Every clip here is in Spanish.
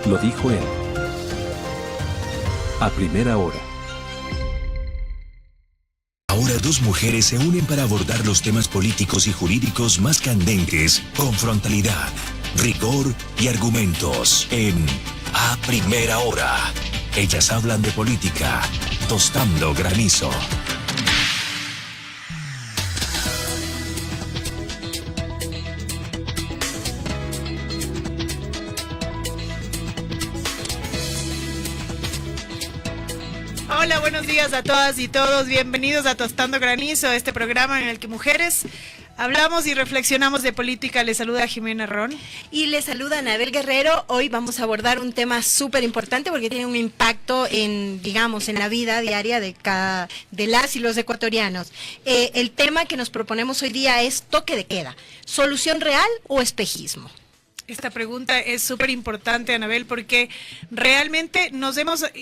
Lo dijo él. A primera hora. Ahora dos mujeres se unen para abordar los temas políticos y jurídicos más candentes con frontalidad, rigor y argumentos en A Primera Hora. Ellas hablan de política, tostando granizo. Hola, buenos días a todas y todos. Bienvenidos a Tostando Granizo, este programa en el que mujeres hablamos y reflexionamos de política. Les saluda Jimena Ron. Y les saluda Anabel Guerrero. Hoy vamos a abordar un tema súper importante porque tiene un impacto en la vida diaria de las y los ecuatorianos. El tema que nos proponemos hoy día es toque de queda. ¿Solución real o espejismo? Esta pregunta es súper importante, Anabel, porque realmente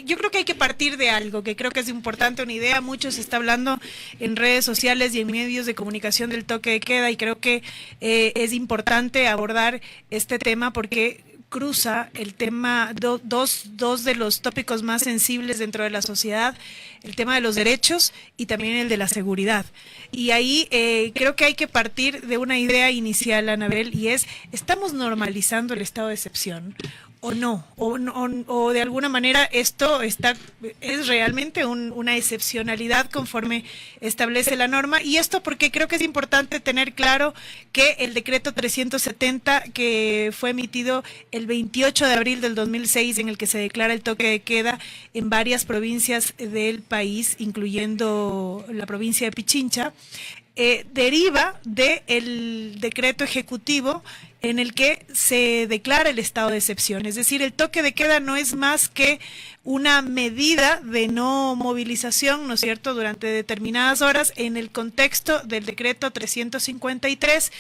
yo creo que hay que partir de algo, que creo que es importante, una idea. Mucho se está hablando en redes sociales y en medios de comunicación del toque de queda, y creo que es importante abordar este tema porque cruza el tema, dos de los tópicos más sensibles dentro de la sociedad, el tema de los derechos y también el de la seguridad. Y ahí creo que hay que partir de una idea inicial, Anabel, y es: ¿estamos normalizando el estado de excepción o no? O de alguna manera esto es realmente una excepcionalidad conforme establece la norma. Y esto porque creo que es importante tener claro que el decreto 370 que fue emitido el 28 de abril del 2006, en el que se declara el toque de queda en varias provincias del país, incluyendo la provincia de Pichincha, deriva del decreto ejecutivo en el que se declara el estado de excepción. Es decir, el toque de queda no es más que una medida de no movilización, ¿no es cierto?, durante determinadas horas en el contexto del decreto 353,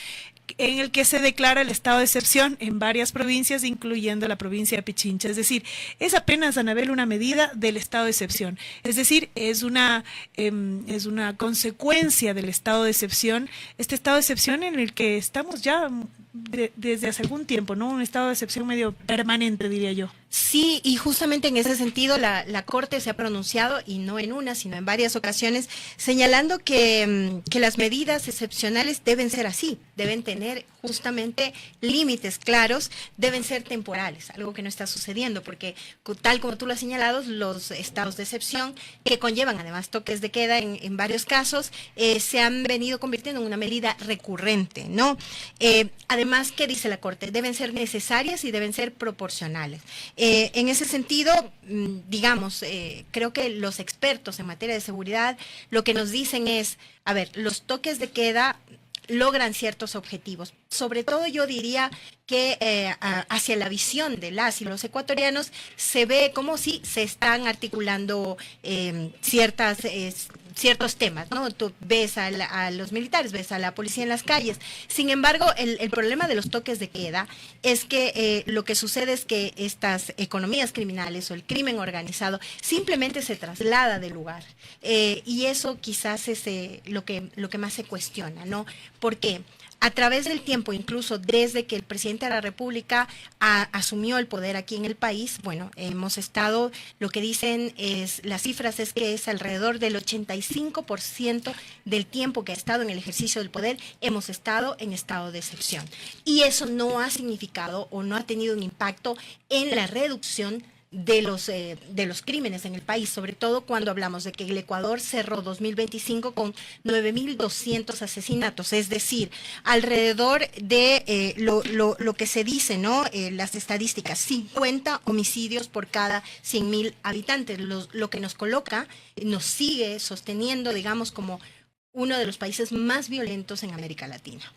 en el que se declara el estado de excepción en varias provincias, incluyendo la provincia de Pichincha. Es decir, es apenas, Anabel, una medida del estado de excepción. Es decir, es una consecuencia del estado de excepción, este estado de excepción en el que estamos ya desde hace algún tiempo, ¿no? Un estado de excepción medio permanente, diría yo. Sí, y justamente en ese sentido la Corte se ha pronunciado, y no en una, sino en varias ocasiones, señalando que las medidas excepcionales deben ser así, deben tener justamente límites claros, deben ser temporales, algo que no está sucediendo, porque tal como tú lo has señalado, los estados de excepción, que conllevan además toques de queda en varios casos, se han venido convirtiendo en una medida recurrente, ¿no? Además, ¿qué dice la Corte? Deben ser necesarias y deben ser proporcionales. En ese sentido, creo que los expertos en materia de seguridad lo que nos dicen es, a ver, los toques de queda logran ciertos objetivos. Sobre todo yo diría que hacia la visión de las y los ecuatorianos se ve como si se están articulando ciertos temas, ¿no? Tú ves a los militares, ves a la policía en las calles. Sin embargo, el problema de los toques de queda es que lo que sucede es que estas economías criminales o el crimen organizado simplemente se traslada del lugar. Y eso quizás es lo que más se cuestiona, ¿no? Porque a través del tiempo, incluso desde que el presidente de la República asumió el poder aquí en el país, bueno, hemos estado, lo que dicen las cifras es que es alrededor del 85% del tiempo que ha estado en el ejercicio del poder, hemos estado en estado de excepción. Y eso no ha significado o no ha tenido un impacto en la reducción de los crímenes en el país, sobre todo cuando hablamos de que el Ecuador cerró 2025 con 9.200 asesinatos, es decir, alrededor de lo que se dice, ¿no? Las estadísticas, 50 homicidios por cada 100.000 habitantes, lo que nos coloca, nos sigue sosteniendo, digamos, como uno de los países más violentos en América Latina.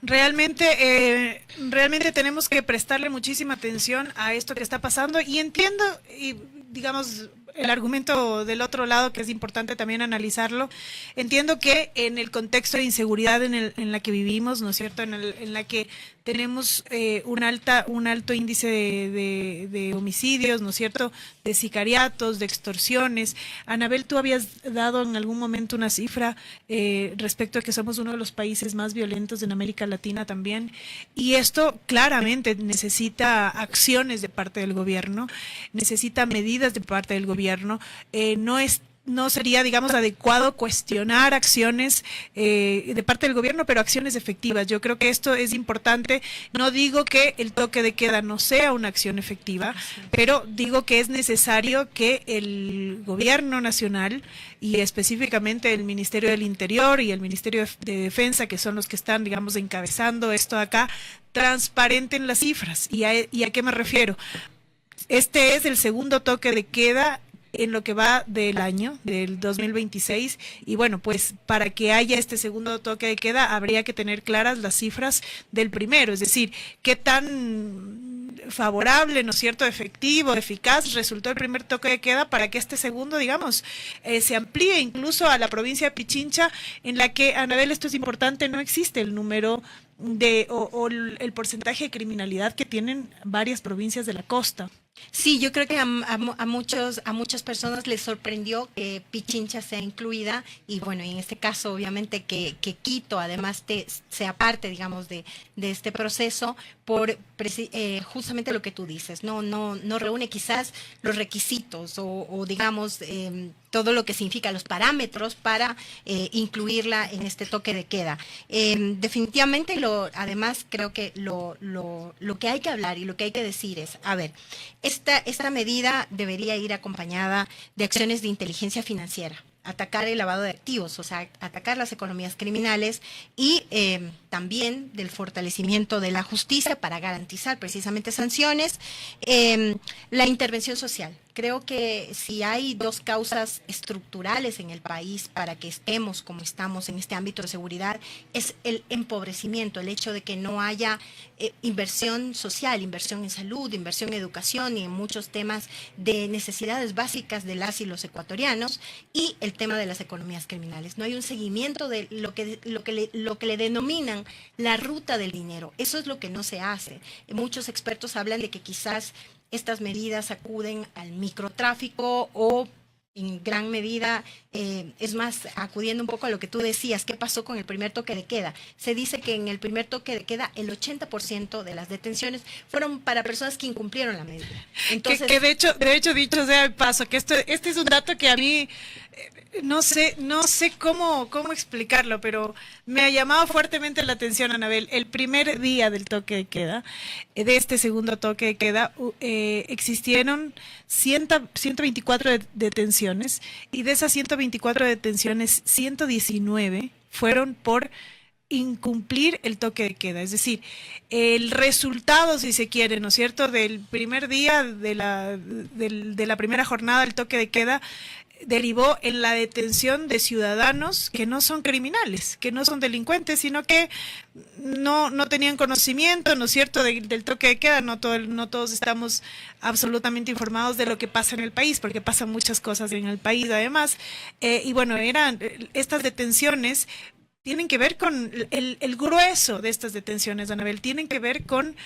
Realmente tenemos que prestarle muchísima atención a esto que está pasando, y entiendo, y digamos, el argumento del otro lado, que es importante también analizarlo. Entiendo que en el contexto de inseguridad en la que vivimos, ¿no es cierto?, en la que tenemos un alto índice de homicidios, ¿no es cierto?, de sicariatos, de extorsiones. Anabel, tú habías dado en algún momento una cifra respecto a que somos uno de los países más violentos en América Latina también, y esto claramente necesita acciones de parte del gobierno, necesita medidas de parte del gobierno. No sería, digamos, adecuado cuestionar acciones de parte del gobierno, pero acciones efectivas. Yo creo que esto es importante. No digo que el toque de queda no sea una acción efectiva, pero digo que es necesario que el gobierno nacional y específicamente el Ministerio del Interior y el Ministerio de Defensa, que son los que están, digamos, encabezando esto acá, transparenten las cifras. ¿Y a qué me refiero? Este es el segundo toque de queda en lo que va del año, del 2026, y bueno, pues para que haya este segundo toque de queda habría que tener claras las cifras del primero, es decir, qué tan favorable, ¿no es cierto?, efectivo, eficaz resultó el primer toque de queda para que este segundo, digamos, se amplíe incluso a la provincia de Pichincha, en la que, Anabel, esto es importante, no existe el número o el porcentaje de criminalidad que tienen varias provincias de la costa. Sí, yo creo que a muchas personas les sorprendió que Pichincha sea incluida y bueno, en este caso obviamente que Quito además sea parte, digamos, de este proceso por justamente lo que tú dices, no reúne quizás los requisitos o digamos todo lo que significa los parámetros para incluirla en este toque de queda. Definitivamente, además creo que lo que hay que hablar y lo que hay que decir es, a ver, esta medida debería ir acompañada de acciones de inteligencia financiera, atacar el lavado de activos, o sea, atacar las economías criminales y también del fortalecimiento de la justicia para garantizar precisamente sanciones, la intervención social. Creo que si hay dos causas estructurales en el país para que estemos como estamos en este ámbito de seguridad, es el empobrecimiento, el hecho de que no haya inversión social, inversión en salud, inversión en educación y en muchos temas de necesidades básicas de las y los ecuatorianos, y el tema de las economías criminales. No hay un seguimiento de lo que le denominan la ruta del dinero. Eso es lo que no se hace. Muchos expertos hablan de que quizás estas medidas acuden al microtráfico o en gran medida, es más, acudiendo un poco a lo que tú decías, ¿qué pasó con el primer toque de queda? Se dice que en el primer toque de queda el 80% de las detenciones fueron para personas que incumplieron la medida. Entonces, que de hecho, dicho sea de paso, que este es un dato que a mí no sé cómo explicarlo, pero me ha llamado fuertemente la atención, Anabel. El primer día del toque de queda, de este segundo toque de queda, existieron 124 detenciones, y de esas 124 detenciones, 119 fueron por incumplir el toque de queda. Es decir, el resultado, si se quiere, ¿no es cierto?, del primer día de la primera jornada del toque de queda, derivó en la detención de ciudadanos que no son criminales, que no son delincuentes, sino que no tenían conocimiento, ¿no es cierto?, del toque de queda. No todos estamos absolutamente informados de lo que pasa en el país, porque pasan muchas cosas en el país además. Y bueno, estas detenciones tienen que ver con el grueso de estas detenciones, Anabel, tienen que ver con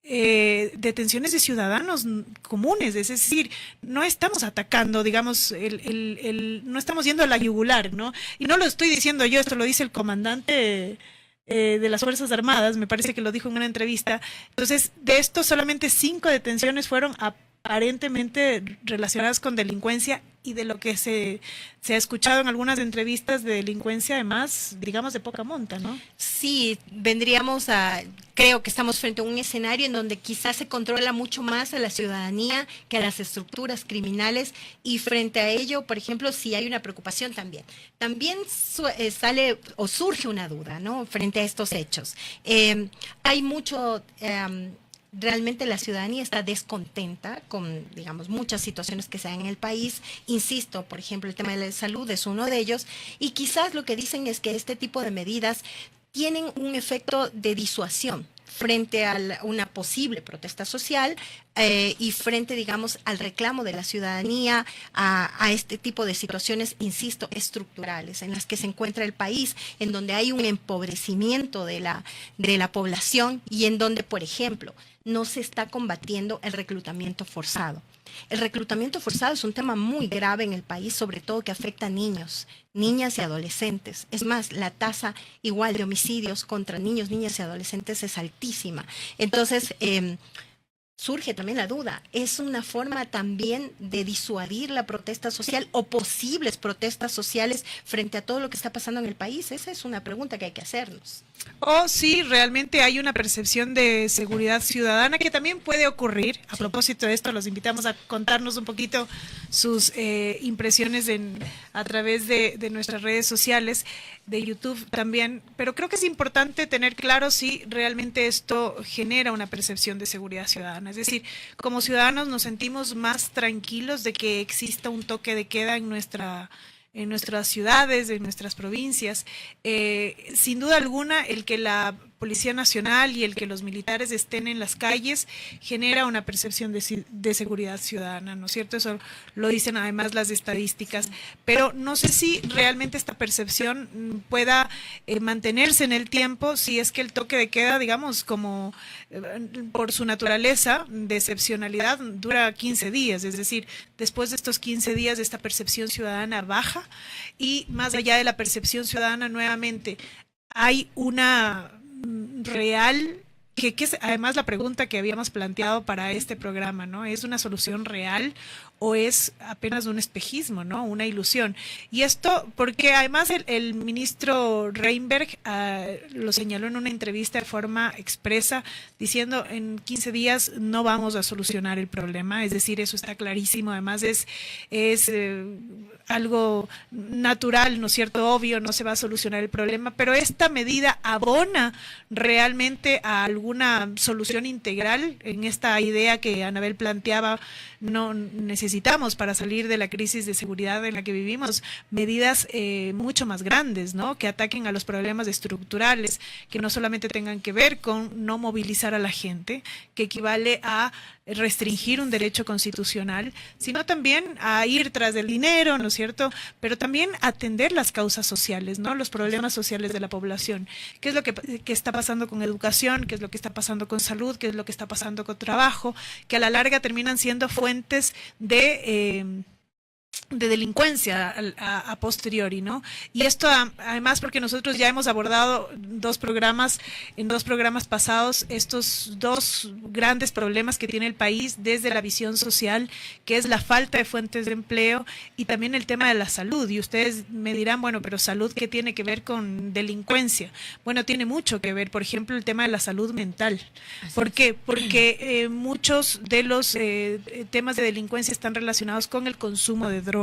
detenciones de ciudadanos comunes, es decir, no estamos atacando, digamos, no estamos yendo a la yugular, ¿no? Y no lo estoy diciendo yo, esto lo dice el comandante de las Fuerzas Armadas, me parece que lo dijo en una entrevista. Entonces, de esto solamente 5 detenciones fueron aparentemente relacionadas con delincuencia, y de lo que se ha escuchado en algunas entrevistas de delincuencia, además, digamos, de poca monta, ¿no? Sí, creo que estamos frente a un escenario en donde quizás se controla mucho más a la ciudadanía que a las estructuras criminales, y frente a ello, por ejemplo, sí hay una preocupación también. También sale o surge una duda, ¿no?, frente a estos hechos. Hay mucho... Realmente la ciudadanía está descontenta con, digamos, muchas situaciones que se dan en el país. Insisto, por ejemplo, el tema de la salud es uno de ellos, y quizás lo que dicen es que este tipo de medidas tienen un efecto de disuasión. frente a una posible protesta social y frente, digamos, al reclamo de la ciudadanía a este tipo de situaciones, insisto, estructurales, en las que se encuentra el país, en donde hay un empobrecimiento de la población y en donde, por ejemplo, no se está combatiendo el reclutamiento forzado. El reclutamiento forzado es un tema muy grave en el país, sobre todo que afecta a niños, niñas y adolescentes. Es más, la tasa igual de homicidios contra niños, niñas y adolescentes es altísima. Entonces, surge también la duda, ¿es una forma también de disuadir la protesta social o posibles protestas sociales frente a todo lo que está pasando en el país? Esa es una pregunta que hay que hacernos. O si realmente hay una percepción de seguridad ciudadana que también puede ocurrir. A propósito de esto, los invitamos a contarnos un poquito sus impresiones a través de nuestras redes sociales, de YouTube también. Pero creo que es importante tener claro si realmente esto genera una percepción de seguridad ciudadana. Es decir, como ciudadanos nos sentimos más tranquilos de que exista un toque de queda en nuestras ciudades, en nuestras provincias. Sin duda alguna, el que la Policía Nacional y el que los militares estén en las calles genera una percepción de seguridad ciudadana, ¿no es cierto? Eso lo dicen además las estadísticas, pero no sé si realmente esta percepción pueda mantenerse en el tiempo si es que el toque de queda, digamos, como por su naturaleza de excepcionalidad, dura 15 días, es decir, después de estos 15 días esta percepción ciudadana baja y más allá de la percepción ciudadana nuevamente hay una real, que es además la pregunta que habíamos planteado para este programa, ¿no? ¿Es una solución real o es apenas un espejismo, ¿no? Una ilusión. Y esto porque además el ministro Reinberg lo señaló en una entrevista de forma expresa, diciendo en 15 días no vamos a solucionar el problema, es decir, eso está clarísimo, además es algo natural, ¿no es cierto? Obvio, no se va a solucionar el problema, pero esta medida abona realmente a alguna solución integral en esta idea que Anabel planteaba. No necesitamos para salir de la crisis de seguridad en la que vivimos medidas mucho más grandes, ¿no? Que ataquen a los problemas estructurales, que no solamente tengan que ver con no movilizar a la gente, que equivale a restringir un derecho constitucional, sino también a ir tras del dinero, ¿no es cierto? Pero también atender las causas sociales, ¿no? Los problemas sociales de la población. ¿Qué es lo que está pasando con educación? ¿Qué es lo que está pasando con salud? ¿Qué es lo que está pasando con trabajo? Que a la larga terminan siendo fuentes de delincuencia a posteriori, ¿no? Y esto además porque nosotros ya hemos abordado en dos programas pasados estos dos grandes problemas que tiene el país desde la visión social, que es la falta de fuentes de empleo y también el tema de la salud. Y ustedes me dirán, bueno, pero salud, ¿qué tiene que ver con delincuencia? Bueno, tiene mucho que ver, por ejemplo, el tema de la salud mental. ¿Por qué? Porque muchos de los temas de delincuencia están relacionados con el consumo de drogas,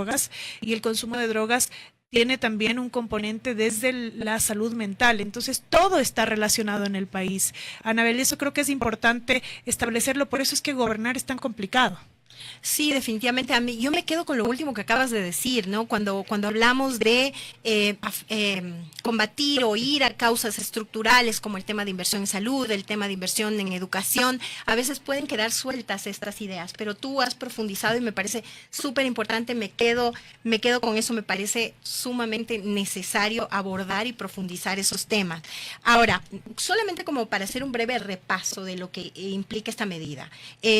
y el consumo de drogas tiene también un componente desde la salud mental. Entonces, todo está relacionado en el país. Anabel, eso creo que es importante establecerlo, por eso es que gobernar es tan complicado. Sí, definitivamente. Yo me quedo con lo último que acabas de decir, ¿no? Cuando hablamos de combatir o ir a causas estructurales como el tema de inversión en salud, el tema de inversión en educación, a veces pueden quedar sueltas estas ideas, pero tú has profundizado y me parece súper importante. Me quedo con eso. Me parece sumamente necesario abordar y profundizar esos temas. Ahora, solamente como para hacer un breve repaso de lo que implica esta medida.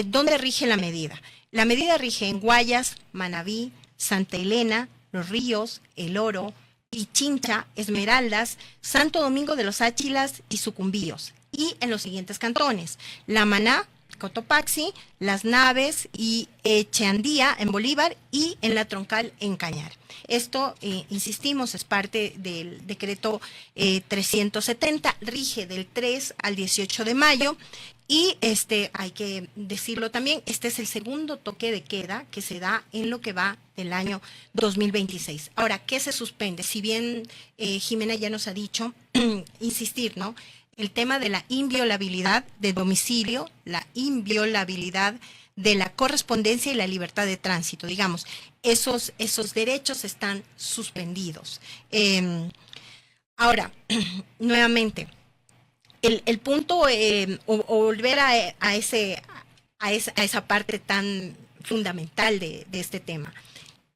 ¿Dónde rige la medida? La medida rige en Guayas, Manabí, Santa Elena, Los Ríos, El Oro, Pichincha, Esmeraldas, Santo Domingo de los Áchilas y Sucumbíos. Y en los siguientes cantones: La Maná, Cotopaxi, Las Naves y Echeandía en Bolívar y en La Troncal en Cañar. Esto, insistimos, es parte del decreto 370, rige del 3 al 18 de mayo. Y hay que decirlo también, este es el segundo toque de queda que se da en lo que va del año 2026. Ahora, ¿qué se suspende? Si bien Jimena ya nos ha dicho, insistir, ¿no? El tema de la inviolabilidad de domicilio, la inviolabilidad de la correspondencia y la libertad de tránsito, digamos, esos derechos están suspendidos. Ahora, nuevamente, El punto, o volver a esa parte tan fundamental de este tema.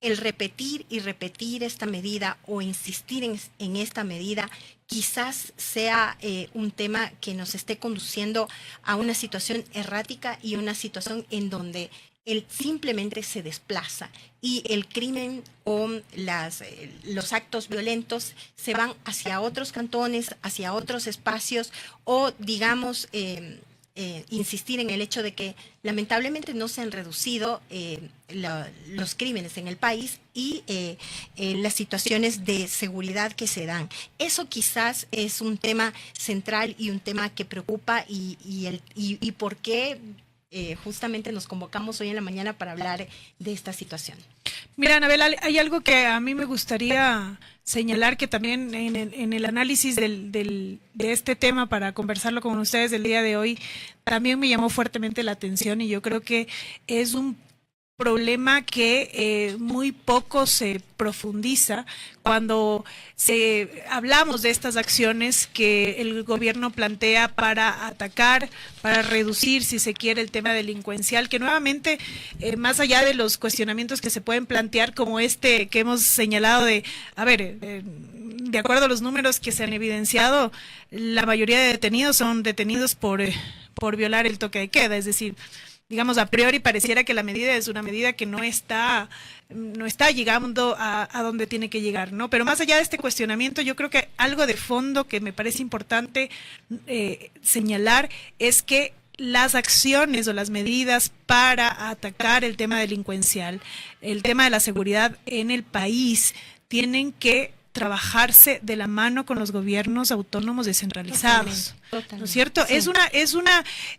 El repetir y repetir esta medida o insistir en esta medida quizás sea un tema que nos esté conduciendo a una situación errática y una situación en donde él simplemente se desplaza y el crimen o los actos violentos se van hacia otros cantones, hacia otros espacios o digamos insistir en el hecho de que lamentablemente no se han reducido los crímenes en el país y las situaciones de seguridad que se dan. Eso quizás es un tema central y un tema que preocupa y por qué justamente nos convocamos hoy en la mañana para hablar de esta situación. Mira, Anabel, hay algo que a mí me gustaría señalar que también en el análisis de este tema para conversarlo con ustedes el día de hoy, también me llamó fuertemente la atención y yo creo que es un problema que muy poco se profundiza cuando hablamos de estas acciones que el gobierno plantea para atacar, para reducir, si se quiere, el tema delincuencial, que nuevamente, más allá de los cuestionamientos que se pueden plantear como este que hemos señalado de acuerdo a los números que se han evidenciado, la mayoría de detenidos son detenidos por violar el toque de queda, es decir, digamos, a priori pareciera que la medida es una medida que no está llegando a donde tiene que llegar, ¿no? Pero más allá de este cuestionamiento, yo creo que algo de fondo que me parece importante señalar es que las acciones o las medidas para atacar el tema delincuencial, el tema de la seguridad en el país, tienen que trabajarse de la mano con los gobiernos autónomos descentralizados. Totalmente. ¿No es cierto? Sí.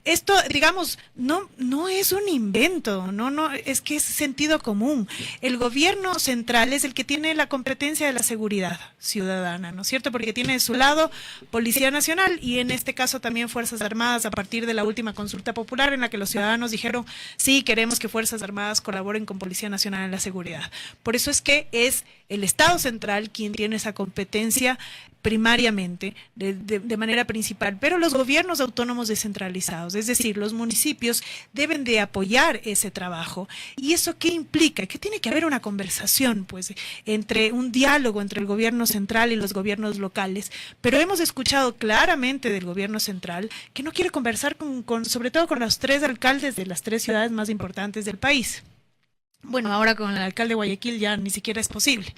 Esto, digamos, no es un invento, no, es que es sentido común. El gobierno central es el que tiene la competencia de la seguridad ciudadana, ¿no es cierto? Porque tiene de su lado Policía Nacional y en este caso también Fuerzas Armadas a partir de la última consulta popular en la que los ciudadanos dijeron, sí, queremos que Fuerzas Armadas colaboren con Policía Nacional en la seguridad. Por eso es que es el Estado central quien tiene esa competencia primariamente, de manera principal, pero los gobiernos autónomos descentralizados, es decir, los municipios deben de apoyar ese trabajo. ¿Y eso qué implica? Que tiene que haber una conversación, pues, un diálogo entre el gobierno central y los gobiernos locales, pero hemos escuchado claramente del gobierno central que no quiere conversar sobre todo con los 3 alcaldes de las 3 ciudades más importantes del país. Bueno, ahora con el alcalde de Guayaquil ya ni siquiera es posible,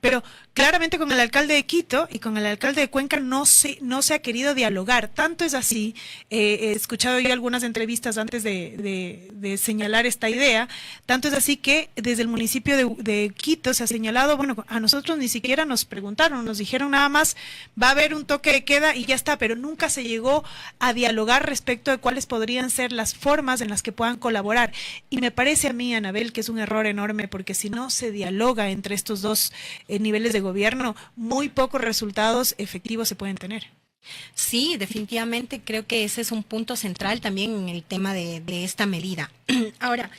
pero claramente con el alcalde de Quito y con el alcalde de Cuenca no se ha querido dialogar. Tanto es así, he escuchado yo algunas entrevistas antes de señalar esta idea, tanto es así que desde el municipio de Quito se ha señalado, bueno, a nosotros ni siquiera nos preguntaron, nos dijeron nada más, va a haber un toque de queda y ya está, pero nunca se llegó a dialogar respecto de cuáles podrían ser las formas en las que puedan colaborar. Y me parece a mí, Anabel, que es un error enorme, porque si no se dialoga entre estos dos niveles de gobierno, muy pocos resultados efectivos se pueden tener. Sí, definitivamente creo que ese es un punto central también en el tema de esta medida. Ahora,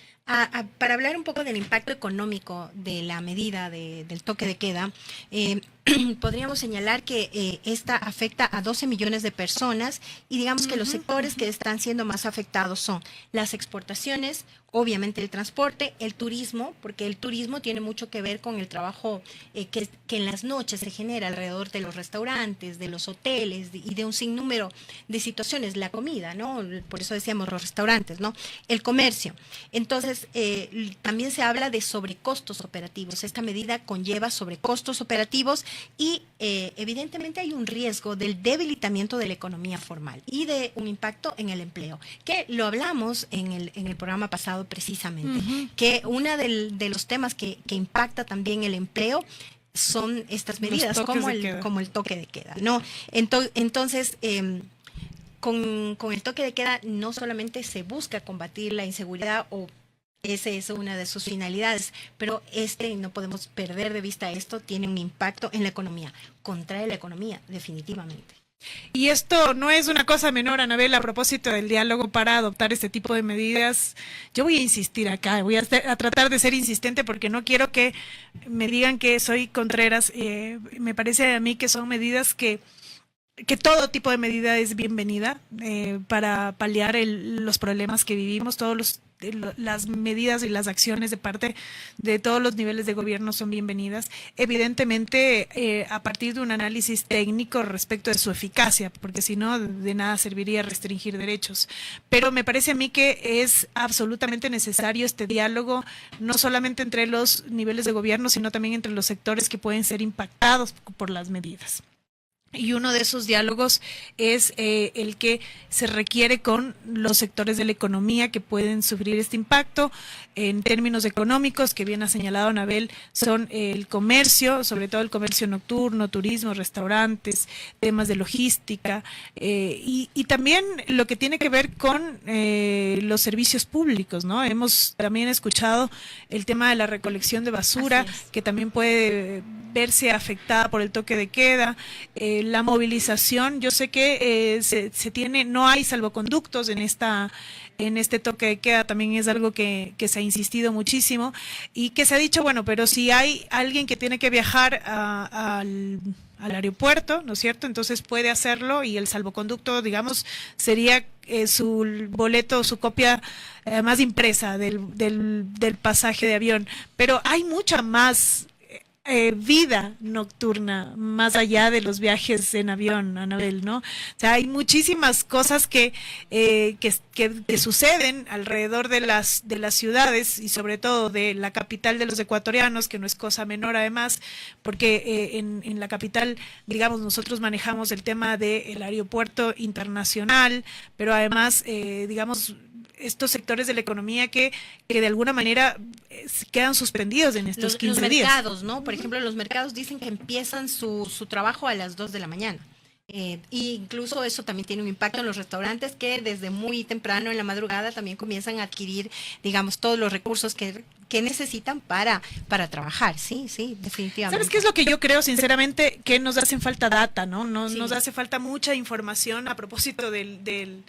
para hablar un poco del impacto económico de la medida del toque de queda, podríamos señalar que esta afecta a 12 millones de personas y digamos que los sectores que están siendo más afectados son las exportaciones, obviamente el transporte, el turismo, porque el turismo tiene mucho que ver con el trabajo que en las noches se genera alrededor de los restaurantes, de los hoteles y de un sinnúmero de situaciones, la comida, ¿no? Por eso decíamos los restaurantes, ¿no? El comercio. Entonces, también se habla de sobrecostos operativos. Esta medida conlleva sobrecostos operativos y evidentemente hay un riesgo del debilitamiento de la economía formal y de un impacto en el empleo, que lo hablamos en el programa pasado precisamente, que uno de los temas que impacta también el empleo son estas medidas como el toque de queda, ¿no? Entonces, con el toque de queda no solamente se busca combatir la inseguridad o esa es una de sus finalidades, pero no podemos perder de vista esto, tiene un impacto en la economía, contrae la economía, definitivamente. Y esto no es una cosa menor, Anabel, a propósito del diálogo para adoptar este tipo de medidas. Yo voy a insistir acá, voy a tratar de ser insistente porque no quiero que me digan que soy Contreras. Me parece a mí que son medidas que que todo tipo de medida es bienvenida para paliar los problemas que vivimos. Las medidas y las acciones de parte de todos los niveles de gobierno son bienvenidas. Evidentemente, a partir de un análisis técnico respecto de su eficacia, porque si no, de nada serviría restringir derechos. Pero me parece a mí que es absolutamente necesario este diálogo, no solamente entre los niveles de gobierno, sino también entre los sectores que pueden ser impactados por las medidas. Y uno de esos diálogos es el que se requiere con los sectores de la economía que pueden sufrir este impacto. En términos económicos, que bien ha señalado Anabel, son el comercio, sobre todo el comercio nocturno, turismo, restaurantes, temas de logística, y también lo que tiene que ver con los servicios públicos, ¿no? Hemos también escuchado el tema de la recolección de basura, que también puede verse afectada por el toque de queda. La movilización, yo sé que se tiene, no hay salvoconductos en este toque de queda, también es algo que se ha insistido muchísimo y que se ha dicho, bueno, pero si hay alguien que tiene que viajar al aeropuerto, ¿no es cierto? Entonces puede hacerlo y el salvoconducto, digamos, sería su boleto, su copia más impresa del pasaje de avión. Pero hay mucha más vida nocturna, más allá de los viajes en avión, Anabel, ¿no? O sea, hay muchísimas cosas que suceden alrededor de las ciudades y sobre todo de la capital de los ecuatorianos, que no es cosa menor además, porque en la capital, digamos, nosotros manejamos el tema del aeropuerto internacional, pero además, digamos, estos sectores de la economía que de alguna manera quedan suspendidos en estos 15 días. Los mercados, ¿no? Por ejemplo, los mercados dicen que empiezan su trabajo a las 2 de la mañana. Y incluso eso también tiene un impacto en los restaurantes que desde muy temprano en la madrugada también comienzan a adquirir, digamos, todos los recursos que necesitan para trabajar. Sí, definitivamente. ¿Sabes qué es lo que yo creo, sinceramente? Que nos hacen falta data, ¿no? Sí. Nos hace falta mucha información a propósito de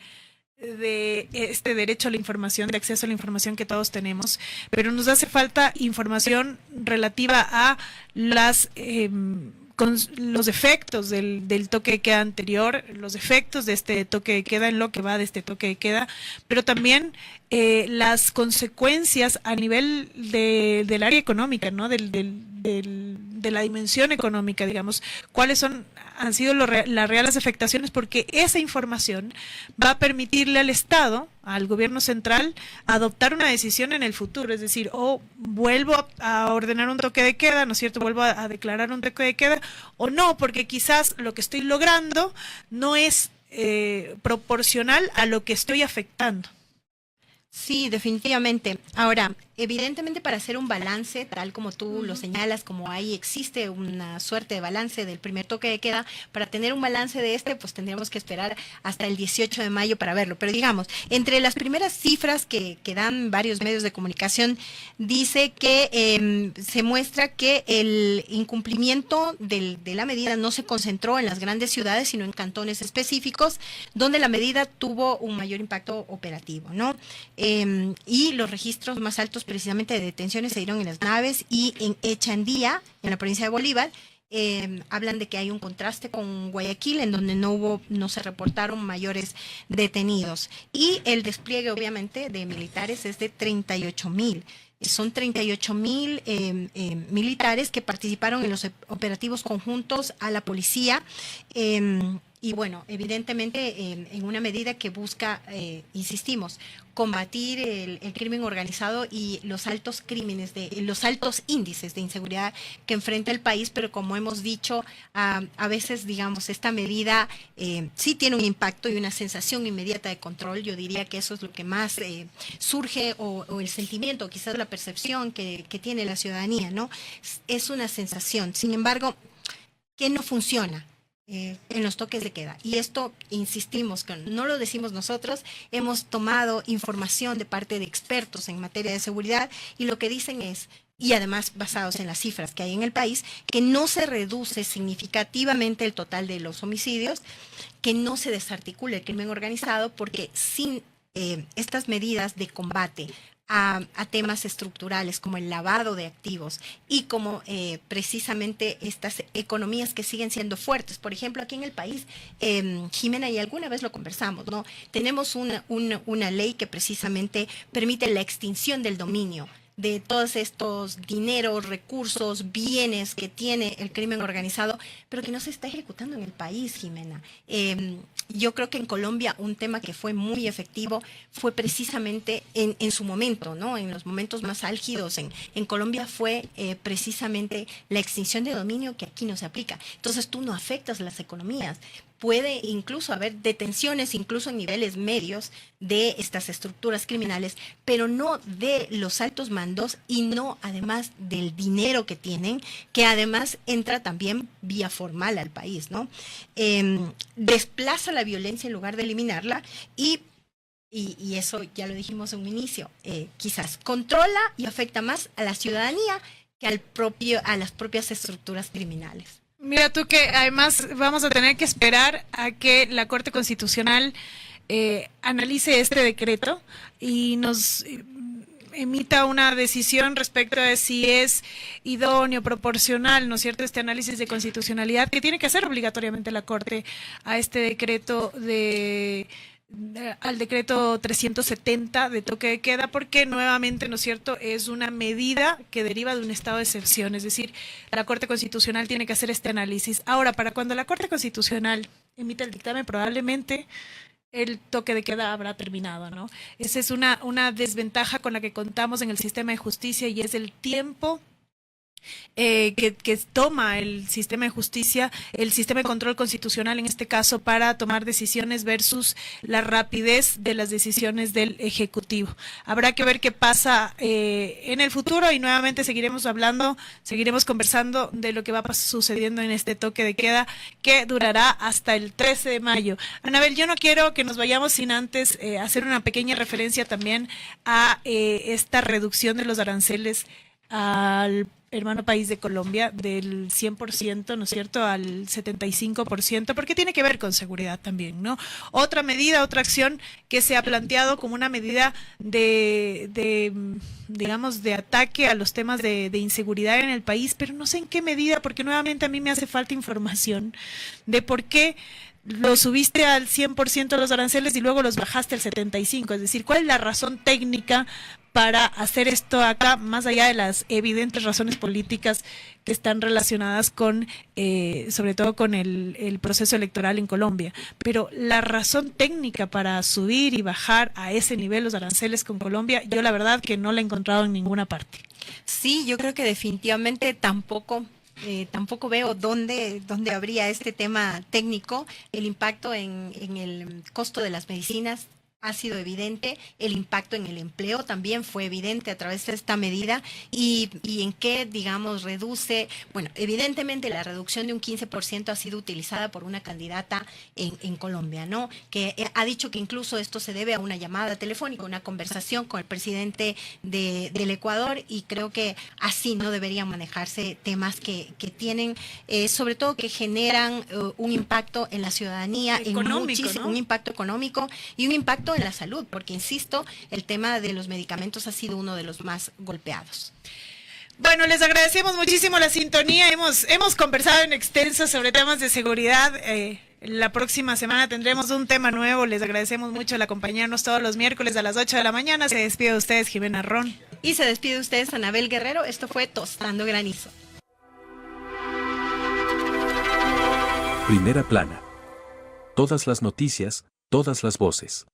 este derecho a la información, de acceso a la información que todos tenemos, pero nos hace falta información relativa a con los efectos del toque de queda anterior, los efectos de este toque de queda, en lo que va de este toque de queda, pero también las consecuencias a nivel del área económica, ¿no? De la dimensión económica, digamos, cuáles han sido las reales afectaciones, porque esa información va a permitirle al Estado, al gobierno central, adoptar una decisión en el futuro, es decir, vuelvo a ordenar un toque de queda, ¿no es cierto?, vuelvo a declarar un toque de queda, o no, porque quizás lo que estoy logrando no es proporcional a lo que estoy afectando. Sí, definitivamente. Ahora, evidentemente para hacer un balance, tal como tú lo señalas, como ahí existe una suerte de balance del primer toque de queda, para tener un balance de pues tendríamos que esperar hasta el 18 de mayo para verlo. Pero digamos, entre las primeras cifras que dan varios medios de comunicación, dice que se muestra que el incumplimiento de la medida no se concentró en las grandes ciudades, sino en cantones específicos, donde la medida tuvo un mayor impacto operativo, ¿no? Y los registros más altos precisamente de detenciones se dieron en Las Naves y en Echandía, en la provincia de Bolívar. Hablan de que hay un contraste con Guayaquil, en donde no se reportaron mayores detenidos. Y el despliegue, obviamente, de militares es de 38,000. Son 38,000 militares que participaron en los operativos conjuntos a la policía. Y bueno, evidentemente en una medida que busca, insistimos, combatir el crimen organizado y los altos los altos índices de inseguridad que enfrenta el país, pero como hemos dicho, a veces, digamos, esta medida sí tiene un impacto y una sensación inmediata de control. Yo diría que eso es lo que más surge, o el sentimiento, quizás la percepción que tiene la ciudadanía, ¿no? Es una sensación. Sin embargo, ¿qué no funciona en los toques de queda? Y esto, insistimos, que no lo decimos nosotros, hemos tomado información de parte de expertos en materia de seguridad, y lo que dicen es, y además basados en las cifras que hay en el país, que no se reduce significativamente el total de los homicidios, que no se desarticula el crimen organizado, porque sin estas medidas de combate a temas estructurales como el lavado de activos y como precisamente estas economías que siguen siendo fuertes. Por ejemplo, aquí en el país, Jimena, y alguna vez lo conversamos, ¿no? Tenemos una ley que precisamente permite la extinción del dominio de todos estos dineros, recursos, bienes que tiene el crimen organizado, pero que no se está ejecutando en el país, Jimena. Yo creo que en Colombia un tema que fue muy efectivo fue precisamente en su momento, ¿no? En los momentos más álgidos en Colombia fue precisamente la extinción de dominio, que aquí no se aplica. Entonces tú no afectas las economías. Puede incluso haber detenciones, incluso en niveles medios, de estas estructuras criminales, pero no de los altos mandos y no además del dinero que tienen, que además entra también vía formal al país, ¿no? Desplaza la violencia en lugar de eliminarla y eso ya lo dijimos en un inicio, quizás controla y afecta más a la ciudadanía que a las propias estructuras criminales. Mira tú que además vamos a tener que esperar a que la Corte Constitucional analice este decreto y nos emita una decisión respecto a si es idóneo, proporcional, ¿no es cierto?, este análisis de constitucionalidad que tiene que hacer obligatoriamente la Corte a este decreto al decreto 370 de toque de queda, porque nuevamente, ¿no es cierto?, es una medida que deriva de un estado de excepción, es decir, la Corte Constitucional tiene que hacer este análisis. Ahora, para cuando la Corte Constitucional emita el dictamen, probablemente el toque de queda habrá terminado, ¿no? Esa es una desventaja con la que contamos en el sistema de justicia, y es el tiempo que toma el sistema de justicia, el sistema de control constitucional en este caso, para tomar decisiones versus la rapidez de las decisiones del Ejecutivo. Habrá que ver qué pasa en el futuro, y nuevamente seguiremos conversando de lo que va sucediendo en este toque de queda que durará hasta el 13 de mayo. Anabel, yo no quiero que nos vayamos sin antes hacer una pequeña referencia también a esta reducción de los aranceles al hermano país de Colombia del 100%, ¿no es cierto?, al 75%, porque tiene que ver con seguridad también, ¿no? Otra medida, otra acción que se ha planteado como una medida digamos, de ataque a los temas de inseguridad en el país, pero no sé en qué medida, porque nuevamente a mí me hace falta información de por qué lo subiste al 100% los aranceles y luego los bajaste al 75%, es decir, ¿cuál es la razón técnica para hacer esto acá, más allá de las evidentes razones políticas que están relacionadas con, sobre todo con el proceso electoral en Colombia? Pero la razón técnica para subir y bajar a ese nivel los aranceles con Colombia, yo la verdad que no la he encontrado en ninguna parte. Sí, yo creo que definitivamente tampoco veo dónde habría este tema técnico. El impacto en el costo de las medicinas ha sido evidente, el impacto en el empleo también fue evidente a través de esta medida, y en qué, digamos, reduce. Bueno, evidentemente la reducción de un 15% ha sido utilizada por una candidata en Colombia, ¿no?, que ha dicho que incluso esto se debe a una llamada telefónica, una conversación con el presidente del Ecuador, y creo que así no deberían manejarse temas que tienen, sobre todo que generan un impacto en la ciudadanía, Económico, ¿no? Un impacto económico y un impacto en la salud, porque insisto, el tema de los medicamentos ha sido uno de los más golpeados. Bueno, les agradecemos muchísimo la sintonía. Hemos conversado en extenso sobre temas de seguridad. La próxima semana tendremos un tema nuevo. Les agradecemos mucho el acompañarnos todos los miércoles a las 8 de la mañana. Se despide de ustedes Jimena Ron. Y se despide de ustedes Anabel Guerrero. Esto fue Tostando Granizo. Primera plana. Todas las noticias, todas las voces.